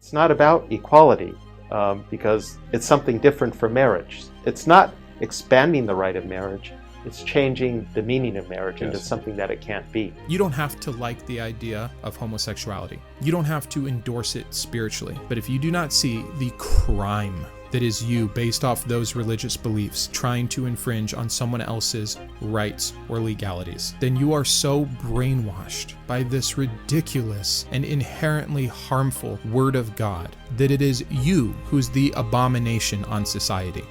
It's not about equality because it's something different from marriage. It's not expanding the right of marriage. It's changing the meaning of marriage into something that it can't be. You don't have to like the idea of homosexuality. You don't have to endorse it spiritually. But if you do not see the crime that is you based off those religious beliefs trying to infringe on someone else's rights or legalities, then you are so brainwashed by this ridiculous and inherently harmful word of God that it is you who's the abomination on society.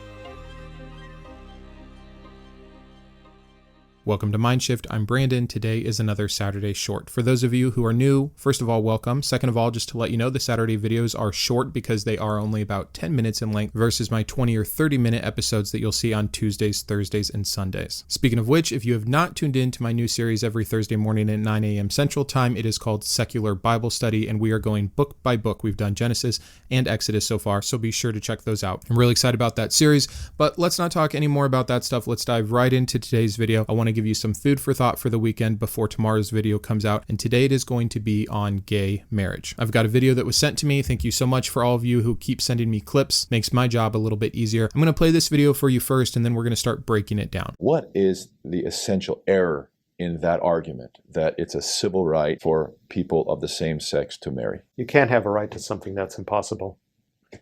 Welcome to Mindshift. I'm Brandon. Today is another Saturday short. For those of you who are new, first of all, welcome. Second of all, just to let you know, the Saturday videos are short because they are only about 10 minutes in length versus my 20 or 30 minute episodes that you'll see on Tuesdays, Thursdays, and Sundays. Speaking of which, if you have not tuned in to my new series every Thursday morning at 9 a.m. Central Time, it is called Secular Bible Study, and we are going book by book. We've done Genesis and Exodus so far, so be sure to check those out. I'm really excited about that series, but let's not talk any more about that stuff. Let's dive right into today's video. I want to give you some food for thought for the weekend before tomorrow's video comes out, and today it is going to be on gay marriage. I've got a video that was sent to me. Thank you so much for all of you who keep sending me clips. Makes my job a little bit easier. I'm going to play this video for you first, and then we're going to start breaking it down. What is the essential error in that argument that it's a civil right for people of the same sex to marry? You can't have a right to something that's impossible.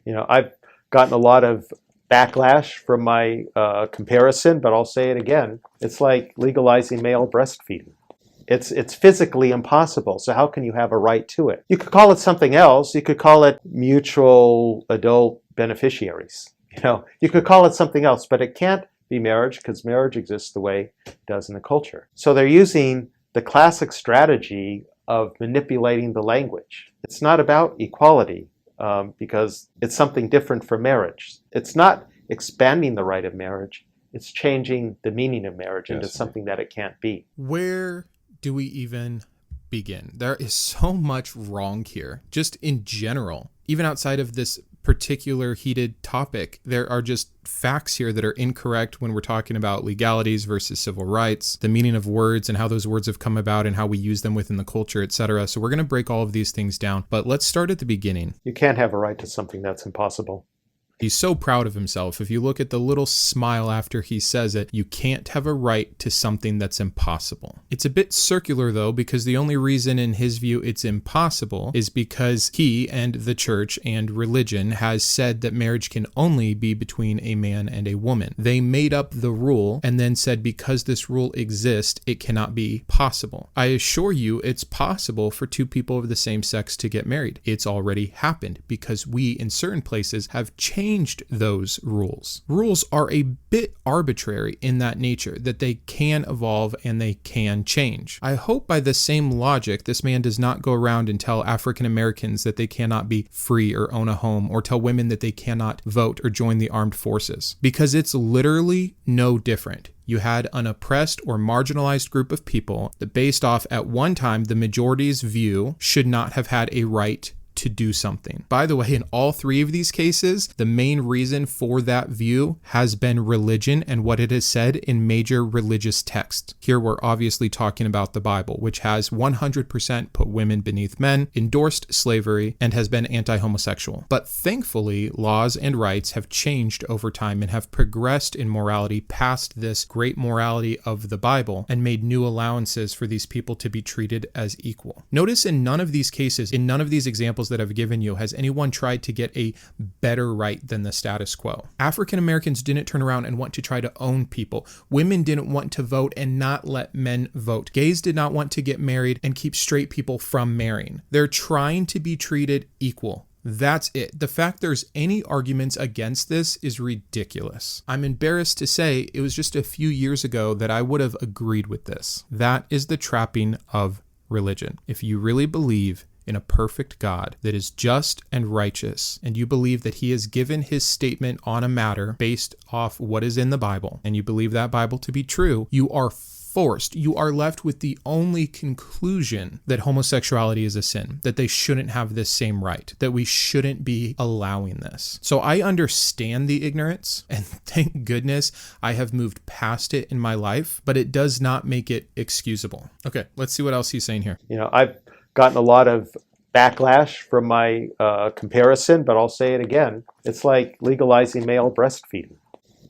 You know, I've gotten a lot of backlash from my comparison, but I'll say it again. It's like legalizing male breastfeeding. It's physically impossible, so how can you have a right to it? You could call it something else. You could call it mutual adult beneficiaries. You know, you could call it something else, but it can't be marriage because marriage exists the way it does in the culture. So they're using the classic strategy of manipulating the language. It's not about equality. Because it's something different from marriage. It's not expanding the right of marriage. It's changing the meaning of marriage into something that it can't be. Where do we even begin? There is so much wrong here, just in general. Even outside of this particular heated topic, there are just facts here that are incorrect when we're talking about legalities versus civil rights, the meaning of words and how those words have come about and how we use them within the culture, etc. So we're going to break all of these things down, but let's start at the beginning. You can't have a right to something that's impossible. He's so proud of himself. If you look at the little smile after he says it, you can't have a right to something that's impossible. It's a bit circular though, because the only reason in his view it's impossible is because he and the church and religion has said that marriage can only be between a man and a woman. They made up the rule and then said because this rule exists, it cannot be possible. I assure you it's possible for two people of the same sex to get married. It's already happened because we in certain places have changed those rules. Rules are a bit arbitrary in that nature, that they can evolve and they can change. I hope by the same logic, this man does not go around and tell African Americans that they cannot be free or own a home, or tell women that they cannot vote or join the armed forces, because it's literally no different. You had an oppressed or marginalized group of people that based off at one time the majority's view should not have had a right to do something. By the way, in all three of these cases, the main reason for that view has been religion and what it has said in major religious texts. Here we're obviously talking about the Bible, which has 100% put women beneath men, endorsed slavery, and has been anti-homosexual. But thankfully, laws and rights have changed over time and have progressed in morality past this great morality of the Bible and made new allowances for these people to be treated as equal. Notice in none of these cases, in none of these examples that I've given you, has anyone tried to get a better right than the status quo. African Americans didn't turn around and want to try to own people. Women didn't want to vote and not let men vote. Gays did not want to get married and keep straight people from marrying. They're trying to be treated equal. That's it. The fact there's any arguments against this is ridiculous. I'm embarrassed to say it was just a few years ago that I would have agreed with this. That is the trapping of religion. If you really believe in a perfect God that is just and righteous, and you believe that he has given his statement on a matter based off what is in the Bible, and you believe that Bible to be true, you are left with the only conclusion that homosexuality is a sin, that they shouldn't have this same right, that we shouldn't be allowing this. So I understand the ignorance, and thank goodness I have moved past it in my life, but it does not make it excusable. Okay, let's see what else he's saying here. You know, I've gotten a lot of backlash from my comparison, but I'll say it again. It's like legalizing male breastfeeding.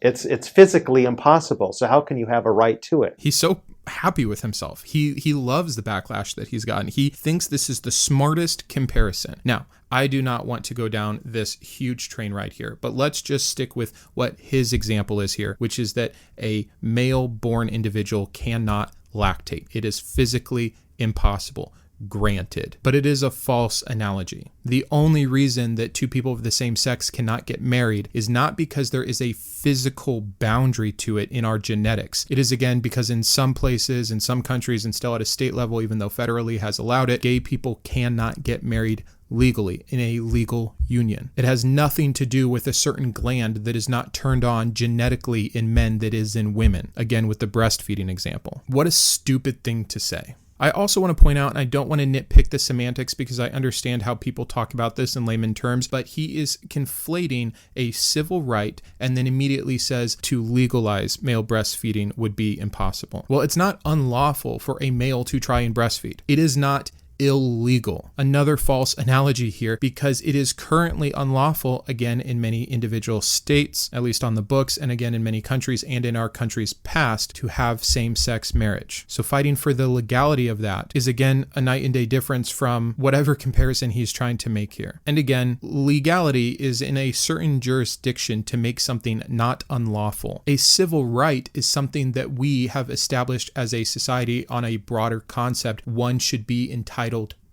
It's physically impossible. So how can you have a right to it? He's so happy with himself. He loves the backlash that he's gotten. He thinks this is the smartest comparison. Now, I do not want to go down this huge train ride here, but let's just stick with what his example is here, which is that a male-born individual cannot lactate. It is physically impossible. Granted, but it is a false analogy. The only reason that two people of the same sex cannot get married is not because there is a physical boundary to it in our genetics. It is again because in some places, in some countries, and still at a state level, even though federally has allowed it, gay people cannot get married legally in a legal union. It has nothing to do with a certain gland that is not turned on genetically in men that is in women. Again, with the breastfeeding example. What a stupid thing to say. I also want to point out, and I don't want to nitpick the semantics because I understand how people talk about this in layman terms, but he is conflating a civil right and then immediately says to legalize male breastfeeding would be impossible. Well, it's not unlawful for a male to try and breastfeed. It is not illegal. Another false analogy here because it is currently unlawful, again, in many individual states, at least on the books, and again, in many countries and in our country's past, to have same-sex marriage. So fighting for the legality of that is, again, a night and day difference from whatever comparison he's trying to make here. And again, legality is in a certain jurisdiction to make something not unlawful. A civil right is something that we have established as a society on a broader concept one should be entitled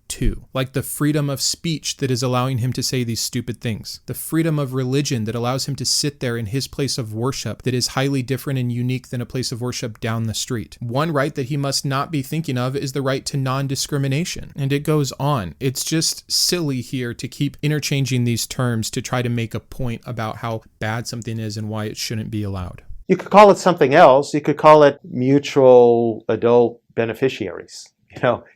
to, like the freedom of speech that is allowing him to say these stupid things, the freedom of religion that allows him to sit there in his place of worship that is highly different and unique than a place of worship down the street. One right that he must not be thinking of is the right to non-discrimination. And it goes on. It's just silly here to keep interchanging these terms to try to make a point about how bad something is and why it shouldn't be allowed. You could call it something else. You could call it mutual adult beneficiaries.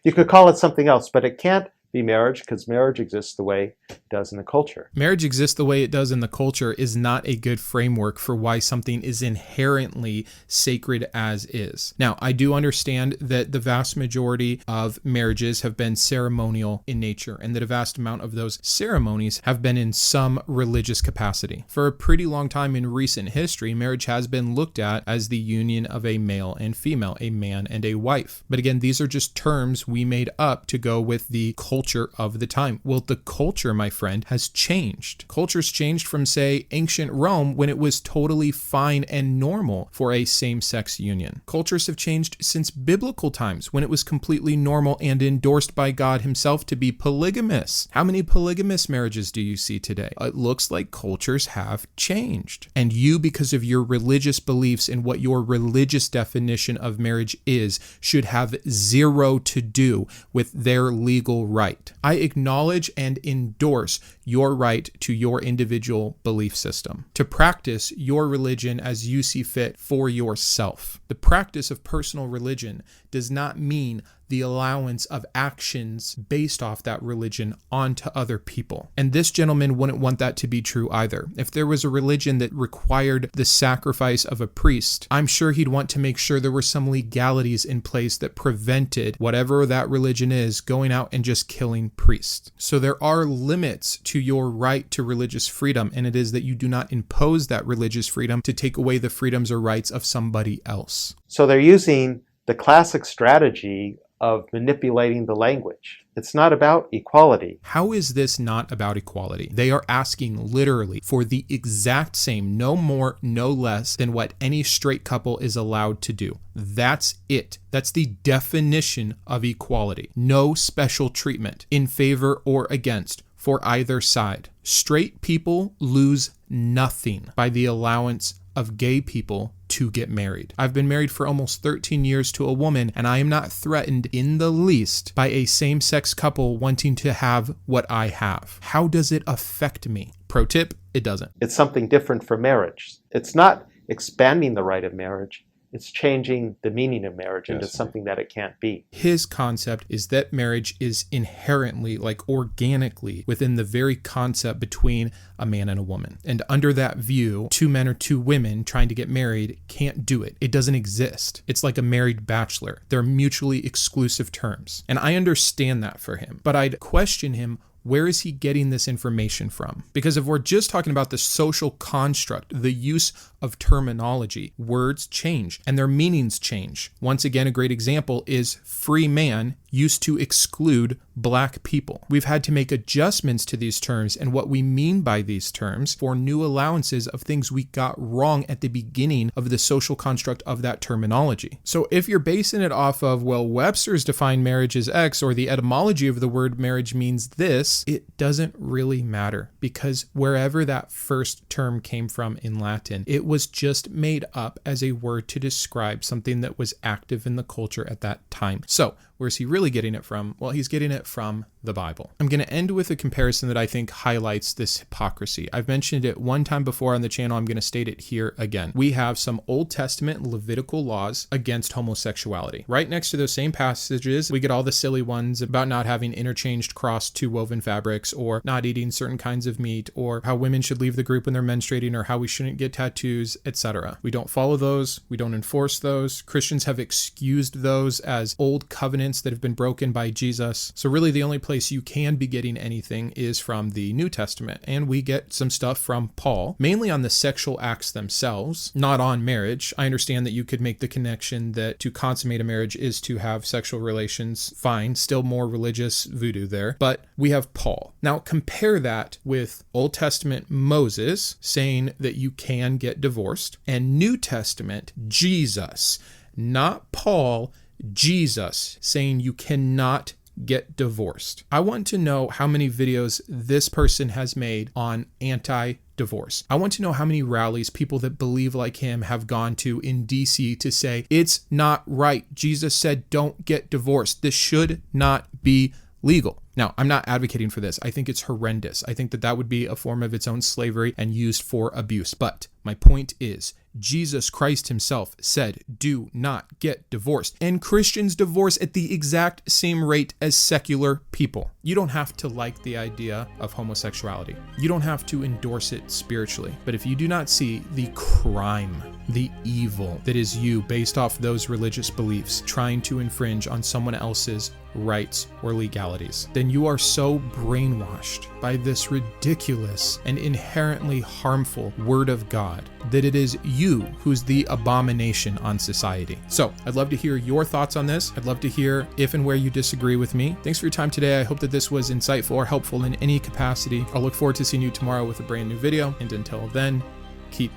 You could call it something else, but it can't be marriage because marriage exists the way it does in the culture. Marriage exists the way it does in the culture is not a good framework for why something is inherently sacred as is. Now, I do understand that the vast majority of marriages have been ceremonial in nature and that a vast amount of those ceremonies have been in some religious capacity. For a pretty long time in recent history, marriage has been looked at as the union of a male and female, a man and a wife. But again, these are just terms we made up to go with the culture of the time. Well, the culture, my friend, has changed. Culture's changed from, say, ancient Rome when it was totally fine and normal for a same-sex union. Cultures have changed since biblical times when it was completely normal and endorsed by God himself to be polygamous. How many polygamous marriages do you see today? It looks like cultures have changed. And you, because of your religious beliefs and what your religious definition of marriage is, should have zero to do with their legal right. I acknowledge and endorse your right to your individual belief system, to practice your religion as you see fit for yourself. The practice of personal religion does not mean the allowance of actions based off that religion onto other people. And this gentleman wouldn't want that to be true either. If there was a religion that required the sacrifice of a priest, I'm sure he'd want to make sure there were some legalities in place that prevented whatever that religion is going out and just killing priests. So there are limits to your right to religious freedom, and it is that you do not impose that religious freedom to take away the freedoms or rights of somebody else. So they're using the classic strategy of manipulating the language. It's not about equality. How is this not about equality? They are asking literally for the exact same, no more, no less than what any straight couple is allowed to do. That's it. That's the definition of equality. No special treatment in favor or against for either side. Straight people lose nothing by the allowance of gay people to get married. I've been married for almost 13 years to a woman, and I am not threatened in the least by a same-sex couple wanting to have what I have. How does it affect me? Pro tip, it doesn't. It's something different from marriage. It's not expanding the right of marriage. It's changing the meaning of marriage into Yes. something that it can't be. His concept is that marriage is inherently, like organically, within the very concept between a man and a woman. And under that view, two men or two women trying to get married can't do it. It doesn't exist. It's like a married bachelor. They're mutually exclusive terms. And I understand that for him. But I'd question him, where is he getting this information from? Because if we're just talking about the social construct, the use of terminology, words change and their meanings change. Once again, a great example is free man used to exclude black people. We've had to make adjustments to these terms and what we mean by these terms for new allowances of things we got wrong at the beginning of the social construct of that terminology. So if you're basing it off of, well, Webster's defined marriage as X, or the etymology of the word marriage means this, it doesn't really matter, because wherever that first term came from in Latin, it was just made up as a word to describe something that was active in the culture at that time. So where's he really getting it from? Well, he's getting it from the Bible. I'm going to end with a comparison that I think highlights this hypocrisy. I've mentioned it one time before on the channel. I'm going to state it here again. We have some Old Testament Levitical laws against homosexuality. Right next to those same passages, we get all the silly ones about not having interchanged cross-two woven fabrics, or not eating certain kinds of meat, or how women should leave the group when they're menstruating, or how we shouldn't get tattoos, etc. We don't follow those. We don't enforce those. Christians have excused those as old covenants that have been broken by Jesus. So really the only place you can be getting anything is from the New Testament. And we get some stuff from Paul, mainly on the sexual acts themselves, not on marriage. I understand that you could make the connection that to consummate a marriage is to have sexual relations. Fine, still more religious voodoo there. But we have Paul. Now compare that with Old Testament Moses saying that you can get divorced, and New Testament Jesus, not Paul, Jesus saying you cannot get divorced. I want to know how many videos this person has made on anti-divorce. I want to know how many rallies people that believe like him have gone to in DC to say, it's not right. Jesus said, don't get divorced. This should not be legal. Now, I'm not advocating for this. I think it's horrendous. I think that that would be a form of its own slavery and used for abuse. But my point is, Jesus Christ himself said, do not get divorced. And Christians divorce at the exact same rate as secular people. You don't have to like the idea of homosexuality. You don't have to endorse it spiritually. But if you do not see the crime, the evil that is you based off those religious beliefs trying to infringe on someone else's rights or legalities, then you are so brainwashed by this ridiculous and inherently harmful word of God that it is you who's the abomination on society. So I'd love to hear your thoughts on this. I'd love to hear if and where you disagree with me. Thanks for your time today. I hope that this was insightful or helpful in any capacity. I'll look forward to seeing you tomorrow with a brand new video. And until then, keep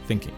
thinking.